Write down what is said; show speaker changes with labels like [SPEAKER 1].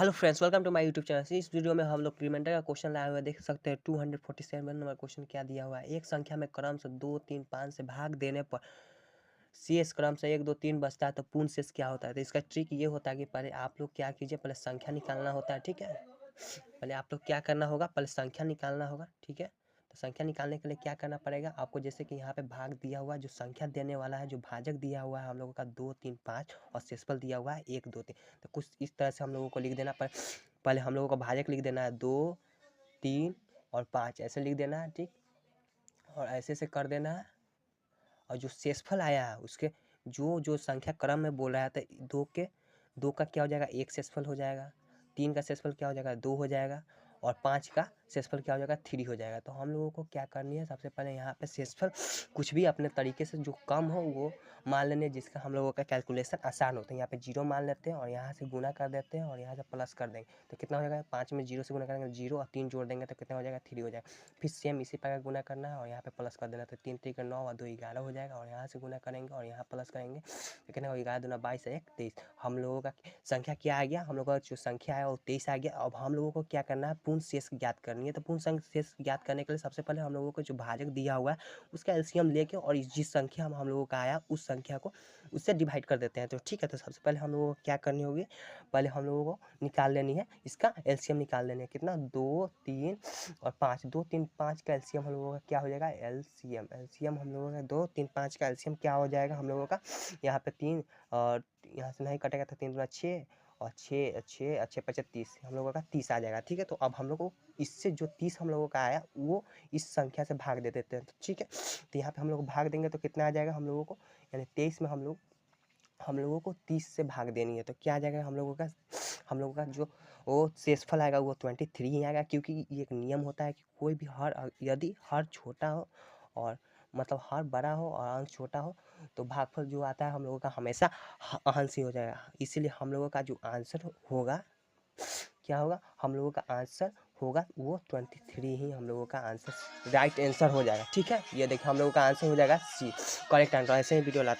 [SPEAKER 1] Hello friends, welcome to my YouTube channel. इस video में हम लोग रिमाइंडर का क्वेश्चन लाए हुए हैं। देख सकते हैं 247 नंबर क्वेश्चन क्या दिया हुआ है। एक संख्या में क्रम से 2, 3, 5 से भाग देने पर शेष क्रम से 1, 2, 3 बचता है तो पूर्ण शेष क्या होता है। तो इसका ट्रिक ये होता है कि पहले आप लोग क्या कीजिए, पहले संख्या निकालना होता है। ठीक है, पहले आप लोग क्या करना होगा, पहले संख्या निकालना होगा। ठीक है, तो संख्या निकालने के लिए क्या करना पड़ेगा आपको, जैसे कि यहाँ पे भाग दिया हुआ है, जो संख्या देने वाला है, जो भाजक दिया हुआ है हम लोगों का 2, 3, 5 और शेषफल दिया हुआ है 1, 2, 3। तो कुछ इस तरह से हम लोगों को लिख देना पहले हम लोगों को भाजक लिख देना है 2, 3 और 5, ऐसे लिख देना है। ठीक, और ऐसे से कर देना है। और जो शेषफल आया है उसके जो जो संख्या क्रम में बोल रहा है, तो दो का क्या हो जाएगा, एक शेषफल हो जाएगा। 3 का शेषफल क्या हो जाएगा, 2 हो जाएगा। और 5 का शेषफल क्या हो जाएगा, 3 हो जाएगा। तो हम लोगों को क्या करनी है, सबसे पहले यहाँ पे शेषफल कुछ भी अपने तरीके से जो कम हो वो मान लेने, जिसका हम लोगों का कैलकुलेशन आसान होता है। यहाँ पे 0 मान लेते हैं और यहाँ से गुना कर देते हैं और यहाँ से प्लस कर देंगे तो कितना हो जाएगा, 5 में 0 से गुना करेंगे 0 और 3 जोड़ देंगे तो कितना हो जाएगा, 3 हो जाएगा। फिर सेम इसी प्रकार गुना करना है और यहाँ पे प्लस कर देना, तो 3 3 9 और 2 11 हो जाएगा। और यहाँ से गुना करेंगे और यहाँ प्लस करेंगे तो कितना हो, 11 दूना 22 1 23। हम लोगों का संख्या क्या आ गया, हम लोगों का जो संख्या है वो 23 आ गया। अब हम लोगों को क्या करना है, पूर्ण शेष ज्ञात करनी है। तो पूर्ण शेष ज्ञात करने के लिए सबसे पहले हम लोगों को जो भाजक दिया हुआ है उसका एलसीएम लेके और जिस संख्या हम लोगों का आया उस संख्या को उससे डिवाइड कर देते हैं। तो ठीक है, तो सबसे पहले हम लोगों को क्या करनी होगी, पहले हम लोगों को निकाल लेनी है, इसका एलसीएम निकाल लेनी है। कितना, 2, 3 और 5, 2, 3, 5 का एलसीएम हम लोगों का क्या हो जाएगा, एलसीएम हम लोगों का 2, 3, 5 का एलसीएम क्या हो जाएगा हम लोगों का, यहाँ पे 3 और यहाँ से नहीं कटेगा तो 3 दूना 6 और 6 6 6 5 30, हम लोगों का 30 आ जाएगा। ठीक है, तो अब हम लोग को इससे जो 30 हम लोगों का आया वो इस संख्या से भाग दे देते हैं। तो ठीक है, तो यहाँ पे हम लोग भाग देंगे तो कितना आ जाएगा हम लोगों को, यानी 23 में हम लोगों को 30 से भाग देनी है। तो क्या आ जाएगा हम लोगों का जो वो शेषफल आएगा वो 23 ही आएगा। क्योंकि ये एक नियम होता है कि कोई भी यदि हर छोटा हो और मतलब हर बड़ा हो और अंक छोटा हो तो भागफल जो आता है हम लोगों का हमेशा अंश ही हो जाएगा। इसीलिए हम लोगों का जो आंसर होगा क्या होगा, हम लोगों का आंसर होगा वो 23 ही हम लोगों का आंसर राइट आंसर हो जाएगा। ठीक है, ये देखिए हम लोगों का आंसर हो जाएगा सी, करेक्ट आंसर। ऐसे ही वीडियो लाते